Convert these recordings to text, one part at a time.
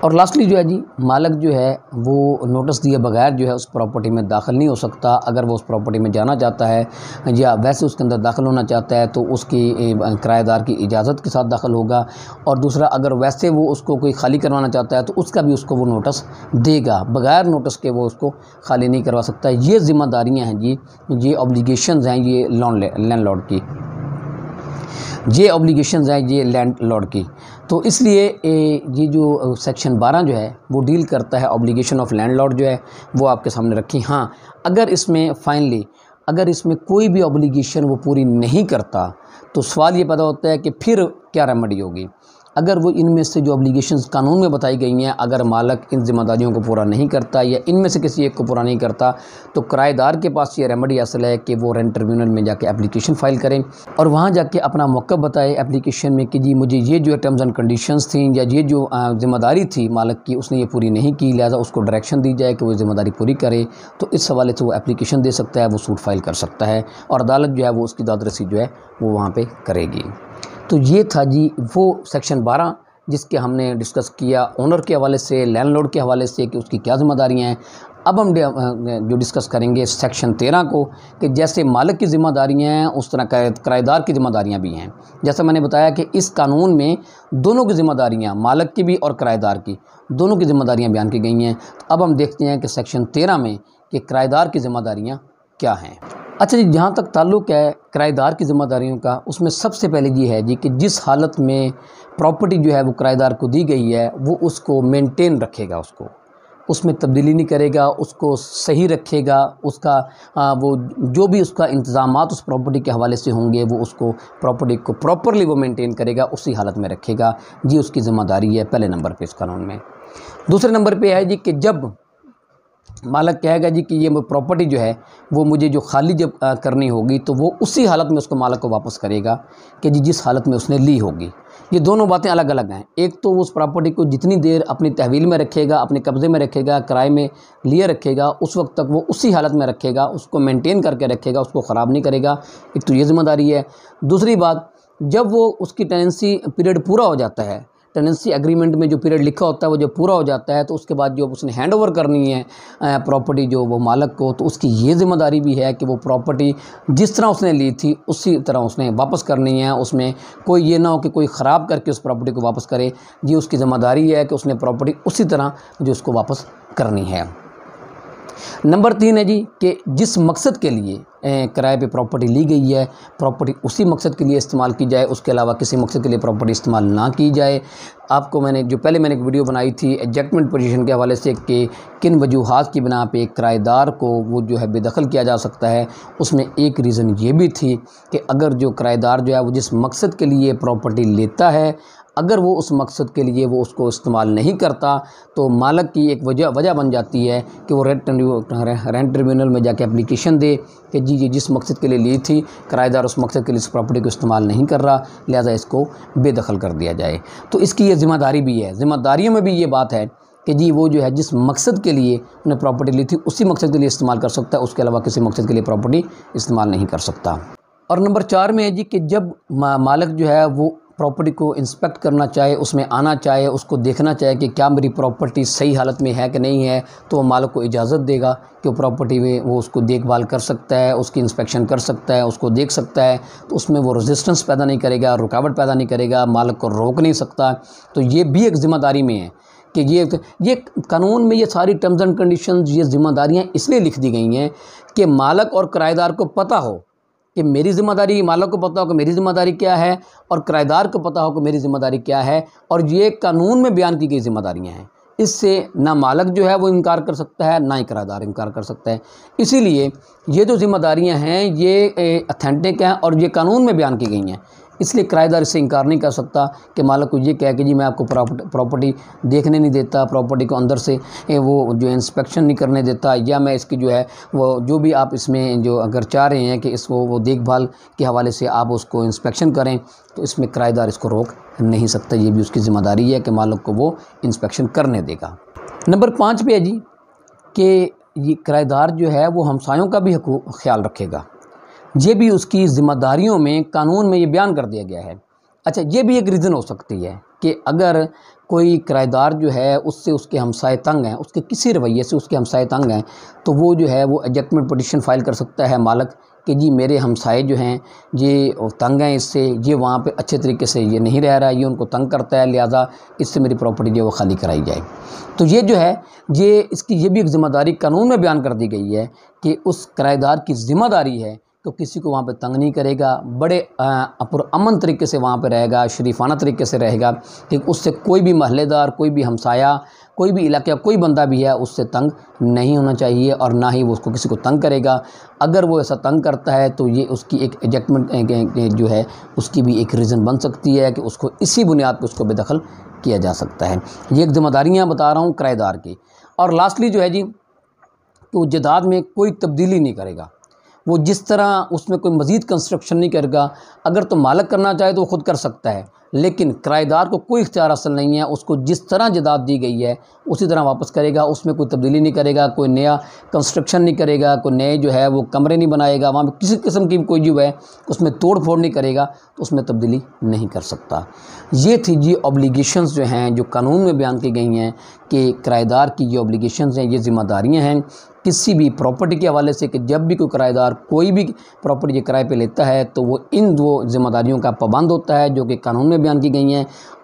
اور لاسٹلی جو ہے جی مالک جو ہے وہ نوٹس دیے بغیر جو ہے اس پراپرٹی میں داخل نہیں ہو سکتا۔ اگر وہ اس پراپرٹی میں جانا چاہتا ہے یا ویسے اس کے اندر داخل ہونا چاہتا ہے تو اس کی کرایہ دار کی اجازت کے ساتھ داخل ہوگا، اور دوسرا اگر ویسے وہ اس کو کوئی خالی کروانا چاہتا ہے تو اس کا بھی اس کو وہ نوٹس دے گا، بغیر نوٹس کے وہ اس کو خالی نہیں کروا سکتا۔ یہ ذمہ داریاں ہیں جی، یہ اوبلیگیشنز ہیں یہ لینڈ لارڈ کی، یہ اوبلیگیشنز ہیں یہ لینڈ لارڈ کی۔ تو اس لیے یہ جو سیکشن 12 جو ہے وہ ڈیل کرتا ہے اوبلیگیشن آف لینڈ لارڈ جو ہے وہ آپ کے سامنے رکھی۔ ہاں اگر اس میں فائنلی اگر اس میں کوئی بھی اوبلیگیشن وہ پوری نہیں کرتا تو سوال یہ پیدا ہوتا ہے کہ پھر کیا ریمیڈی ہوگی۔ اگر وہ ان میں سے جو اوبلیگیشنز قانون میں بتائی گئی ہیں اگر مالک ان ذمہ داریوں کو پورا نہیں کرتا یا ان میں سے کسی ایک کو پورا نہیں کرتا تو کرایہ دار کے پاس یہ ریمیڈی اصل ہے کہ وہ رینٹ ٹریبیونل میں جا کے اپلیکیشن فائل کریں اور وہاں جا کے اپنا موقف بتائے اپلیکیشن میں کہ جی مجھے یہ جو ٹرمز اینڈ کنڈیشنز تھیں یا یہ جو ذمہ داری تھی مالک کی اس نے یہ پوری نہیں کی، لہٰذا اس کو ڈائریکشن دی جائے کہ وہ ذمہ داری پوری کرے۔ تو اس حوالے سے وہ اپلیکیشن دے سکتا ہے، وہ سوٹ فائل کر سکتا ہے اور عدالت جو ہے وہ اس کی داد رسی جو ہے وہ وہاں پہ کرے گی۔ تو یہ تھا جی وہ سیکشن 12 جس کے ہم نے ڈسکس کیا اونر کے حوالے سے، لینڈ لارڈ کے حوالے سے کہ اس کی کیا ذمہ داریاں ہیں۔ اب ہم جو ڈسکس کریں گے سیکشن 13 کو کہ جیسے مالک کی ذمہ داریاں ہیں اس طرح کرایہ دار کی ذمہ داریاں بھی ہیں۔ جیسا میں نے بتایا کہ اس قانون میں دونوں کی ذمہ داریاں، مالک کی بھی اور کرایہ دار کی، دونوں کی ذمہ داریاں بیان کی گئی ہیں۔ تو اب ہم دیکھتے ہیں کہ سیکشن 13 میں کہ کرایہ دار کی ذمہ داریاں کیا ہیں۔ اچھا جی، جہاں تک تعلق ہے کرایہ دار کی ذمہ داریوں کا، اس میں سب سے پہلے یہ ہے جی کہ جس حالت میں پراپرٹی جو ہے وہ کرایہ دار کو دی گئی ہے وہ اس کو مینٹین رکھے گا، اس میں تبدیلی نہیں کرے گا، اس کو صحیح رکھے گا، اس کا وہ جو بھی اس کا انتظامات اس پراپرٹی کے حوالے سے ہوں گے وہ اس کو پراپرٹی کو پراپرلی وہ مینٹین کرے گا، اسی حالت میں رکھے گا جی، اس کی ذمہ داری ہے پہلے نمبر پہ اس قانون میں۔ دوسرے نمبر پہ ہے جی کہ جب مالک کہے گا جی کہ یہ پراپرٹی جو ہے وہ مجھے جو خالی جب کرنی ہوگی تو وہ اسی حالت میں اس کو مالک کو واپس کرے گا کہ جی جس حالت میں اس نے لی ہوگی۔ یہ دونوں باتیں الگ الگ ہیں۔ ایک تو وہ اس پراپرٹی کو جتنی دیر اپنی تحویل میں رکھے گا، اپنے قبضے میں رکھے گا، کرائے میں لیے رکھے گا، اس وقت تک وہ اسی حالت میں رکھے گا، اس کو مینٹین کر کے رکھے گا، اس کو خراب نہیں کرے گا۔ ایک تو یہ ذمہ داری ہے۔ دوسری بات، جب وہ اس کی ٹیننسی پیریڈ پورا ہو جاتا ہے، ٹیننسی ایگریمنٹ میں جو پیریڈ لکھا ہوتا ہے وہ جب پورا ہو جاتا ہے تو اس کے بعد جو اس نے ہینڈ اوور کرنی ہے پراپرٹی جو وہ مالک کو، تو اس کی یہ ذمہ داری بھی ہے کہ وہ پراپرٹی جس طرح اس نے لی تھی اسی طرح اس نے واپس کرنی ہے۔ اس میں کوئی یہ نہ ہو کہ کوئی خراب کر کے اس پراپرٹی کو واپس کرے، یہ اس کی ذمہ داری ہے کہ اس نے پراپرٹی اسی طرح جو اس کو واپس کرنی ہے۔ نمبر 3 ہے جی کہ جس مقصد کے لیے کرائے پہ پراپرٹی لی گئی ہے پراپرٹی اسی مقصد کے لیے استعمال کی جائے، اس کے علاوہ کسی مقصد کے لیے پراپرٹی استعمال نہ کی جائے۔ آپ کو میں نے ایک ویڈیو بنائی تھی ایڈجسٹمنٹ پوزیشن کے حوالے سے کہ کن وجوہات کی بنا پہ کرایہ دار کو وہ جو ہے بے دخل کیا جا سکتا ہے۔ اس میں ایک ریزن یہ بھی تھی کہ اگر جو کرایہ دار جو ہے وہ جس مقصد کے لیے پراپرٹی لیتا ہے اگر وہ اس مقصد کے لیے وہ اس کو استعمال نہیں کرتا تو مالک کی ایک وجہ بن جاتی ہے کہ وہ رینٹ ٹریبیونل میں جا کے اپلیکیشن دے کہ جی یہ جس مقصد کے لیے لی تھی کرایہ دار اس مقصد کے لیے اس پراپرٹی کو استعمال نہیں کر رہا، لہذا اس کو بے دخل کر دیا جائے۔ تو اس کی یہ ذمہ داری بھی ہے۔ ذمہ داریوں میں بھی یہ بات ہے کہ جی وہ جو ہے جس مقصد کے لیے انہیں پراپرٹی لی تھی اسی مقصد کے لیے استعمال کر سکتا ہے، اس کے علاوہ کسی مقصد کے لیے پراپرٹی استعمال نہیں کر سکتا۔ اور نمبر 4 میں ہے جی کہ جب مالک جو ہے وہ پراپرٹی کو انسپیکٹ کرنا چاہے، اس میں آنا چاہے، اس کو دیکھنا چاہے کہ کیا میری پراپرٹی صحیح حالت میں ہے کہ نہیں ہے، تو وہ مالک کو اجازت دے گا کہ وہ پراپرٹی میں وہ اس کو دیکھ بھال کر سکتا ہے، اس کی انسپیکشن کر سکتا ہے، اس کو دیکھ سکتا ہے۔ تو اس میں وہ ریزسٹنس پیدا نہیں کرے گا، رکاوٹ پیدا نہیں کرے گا، مالک کو روک نہیں سکتا۔ تو یہ بھی ایک ذمہ داری میں ہے کہ یہ قانون میں یہ ساری ٹرمز اینڈ کنڈیشنز، یہ ذمہ داریاں اس لیے لکھ دی گئی ہیں کہ مالک اور کرایہ دار کو پتہ ہو کہ میری ذمہ داری، مالک کو پتہ ہو کہ میری ذمہ داری کیا ہے اور کرایہ دار کو پتہ ہو کہ میری ذمہ داری کیا ہے، اور یہ قانون میں بیان کی گئی ذمہ داریاں ہیں۔ اس سے نہ مالک جو ہے وہ انکار کر سکتا ہے، نہ ہی کرایہ دار انکار کر سکتا ہے۔ اسی لیے یہ جو ذمہ داریاں ہیں یہ اتھینٹک ہیں اور یہ قانون میں بیان کی گئی ہیں، اس لیے کرایہ دار اس سے انکار نہیں کر سکتا کہ مالک کو یہ کہے کہ جی میں آپ کو پراپرٹی دیکھنے نہیں دیتا، پراپرٹی کو اندر سے وہ جو انسپیکشن نہیں کرنے دیتا، یا میں اس کی جو ہے وہ جو بھی آپ اس میں جو اگر چاہ رہے ہیں کہ اس کو وہ دیکھ بھال کے حوالے سے آپ اس کو انسپیکشن کریں تو اس میں کرایہ دار اس کو روک نہیں سکتا۔ یہ بھی اس کی ذمہ داری ہے کہ مالک کو وہ انسپیکشن کرنے دے گا۔ نمبر 5 پہ ہے جی کہ یہ کرایہ دار جو ہے وہ ہمسایوں کا بھی خیال رکھے گا، یہ بھی اس کی ذمہ داریوں میں قانون میں یہ بیان کر دیا گیا ہے۔ اچھا، یہ بھی ایک ریزن ہو سکتی ہے کہ اگر کوئی کرایہ دار جو ہے اس سے اس کے ہمسائے تنگ ہیں، اس کے کسی رویے سے اس کے ہمسائے تنگ ہیں، تو وہ جو ہے وہ ایجیکٹمنٹ پٹیشن فائل کر سکتا ہے مالک کہ جی میرے ہمسائے جو ہیں یہ تنگ ہیں اس سے، یہ وہاں پہ اچھے طریقے سے یہ نہیں رہ رہا، یہ ان کو تنگ کرتا ہے، لہٰذا اس سے میری پراپرٹی جو ہے وہ خالی کرائی جائے۔ تو یہ جو ہے اس کی یہ بھی ایک ذمہ داری قانون میں بیان کر دی گئی ہے کہ اس کرایہ دار کی ذمہ داری ہے تو کسی کو وہاں پہ تنگ نہیں کرے گا، بڑے پرامن طریقے سے وہاں پہ رہے گا، شریفانہ طریقے سے رہے گا کہ اس سے کوئی بھی محلے دار، کوئی بھی ہمسایہ، کوئی بھی علاقہ، کوئی بندہ بھی ہے اس سے تنگ نہیں ہونا چاہیے، اور نہ ہی وہ اس کو کسی کو تنگ کرے گا۔ اگر وہ ایسا تنگ کرتا ہے تو یہ اس کی ایک ایجیکٹمنٹ جو ہے اس کی بھی ایک ریزن بن سکتی ہے کہ اس کو اسی بنیاد پہ اس کو بے دخل کیا جا سکتا ہے۔ یہ ایک ذمہ داریاں بتا رہا ہوں کرایہ دار کی۔ اور لاسٹلی جو ہے جی کہ وہ جائیداد میں کوئی تبدیلی نہیں کرے گا، وہ جس طرح اس میں کوئی مزید کنسٹرکشن نہیں کرے گا۔ اگر تو مالک کرنا چاہے تو وہ خود کر سکتا ہے، لیکن کرایہ دار کو کوئی اختیار حاصل نہیں ہے، اس کو جس طرح جائیداد دی گئی ہے اسی طرح واپس کرے گا، اس میں کوئی تبدیلی نہیں کرے گا، کوئی نیا کنسٹرکشن نہیں کرے گا، کوئی نئے جو ہے وہ کمرے نہیں بنائے گا، وہاں پہ کسی قسم کی کوئی جو ہے اس میں توڑ پھوڑ نہیں کرے گا، تو اس میں تبدیلی نہیں کر سکتا۔ یہ تھی جی اوبلیگیشنز جو ہیں جو قانون میں بیان کی گئی ہیں کہ کرایہ دار کی یہ اوبلیگیشنز ہیں، یہ ذمہ داریاں ہیں کسی بھی پراپرٹی کے حوالے سے کہ جب بھی کوئی کرایہ دار کوئی بھی پراپرٹی کرائے پہ لیتا ہے تو وہ ان دو ذمہ داریوں کا پابند ہوتا ہے جو کہ قانون میں بیان کی گئی ہیں۔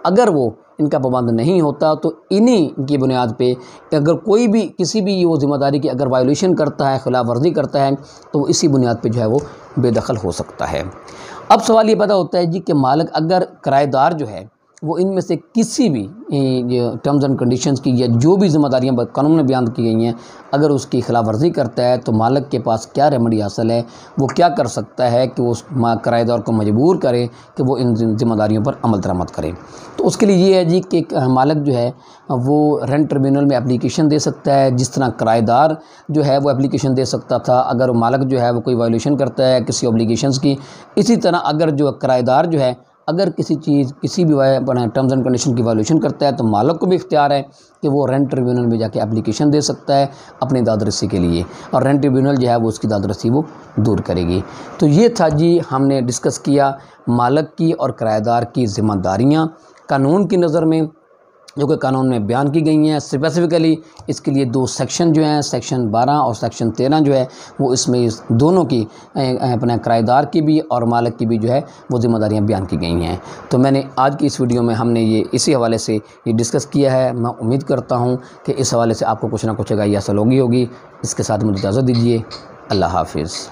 اگر وہ ان کا پابند نہیں ہوتا تو انہی کی بنیاد پہ اگر کوئی بھی کسی بھی وہ ذمہ داری کی اگر وائلیشن کرتا ہے، خلاف ورزی کرتا ہے، تو وہ اسی بنیاد پہ جو ہے وہ بے دخل ہو سکتا ہے۔ اب سوال یہ پیدا ہوتا ہے جی کہ مالک اگر کرایہ دار جو ہے وہ ان میں سے کسی بھی ٹرمز اینڈ کنڈیشنز کی یا جو بھی ذمہ داریاں قانون میں بیان کی گئی ہیں اگر اس کی خلاف ورزی کرتا ہے تو مالک کے پاس کیا ریمیڈی حاصل ہے، وہ کیا کر سکتا ہے کہ وہ اس کرایہ دار کو مجبور کرے کہ وہ ان ذمہ داریوں پر عمل درآمد کرے۔ تو اس کے لیے یہ ہے جی کہ مالک جو ہے وہ رینٹ ٹریبیونل میں اپلیکیشن دے سکتا ہے، جس طرح کرایہ دار جو ہے وہ اپلیکیشن دے سکتا تھا اگر مالک جو ہے وہ کوئی وائلیشن کرتا ہے کسی اوبلیگیشنز کی، اسی طرح اگر جو کرایہ دار جو ہے اگر کسی بھی ٹرمز اینڈ کنڈیشن کی وائلیشن کرتا ہے تو مالک کو بھی اختیار ہے کہ وہ رینٹ ٹریبیونل میں جا کے اپلیکیشن دے سکتا ہے اپنی داد رسی کے لیے، اور رینٹ ٹریبیونل جو ہے وہ اس کی داد رسی وہ دور کرے گی۔ تو یہ تھا جی ہم نے ڈسکس کیا مالک کی اور کرایہ دار کی ذمہ داریاں قانون کی نظر میں جو کہ قانون میں بیان کی گئی ہیں۔ اسپیسیفکلی اس کے لیے 2 سیکشن جو ہیں، سیکشن 12 اور سیکشن 13 جو ہے وہ اس میں دونوں کی اپنے کرایہ دار کی بھی اور مالک کی بھی جو ہے وہ ذمہ داریاں بیان کی گئی ہیں۔ تو میں نے آج کی اس ویڈیو میں ہم نے یہ اسی حوالے سے یہ ڈسکس کیا ہے۔ میں امید کرتا ہوں کہ اس حوالے سے آپ کو کچھ نہ کچھ آگاہی حاصل ہوگی۔ اس کے ساتھ مجھے اجازت دیجیے، اللہ حافظ۔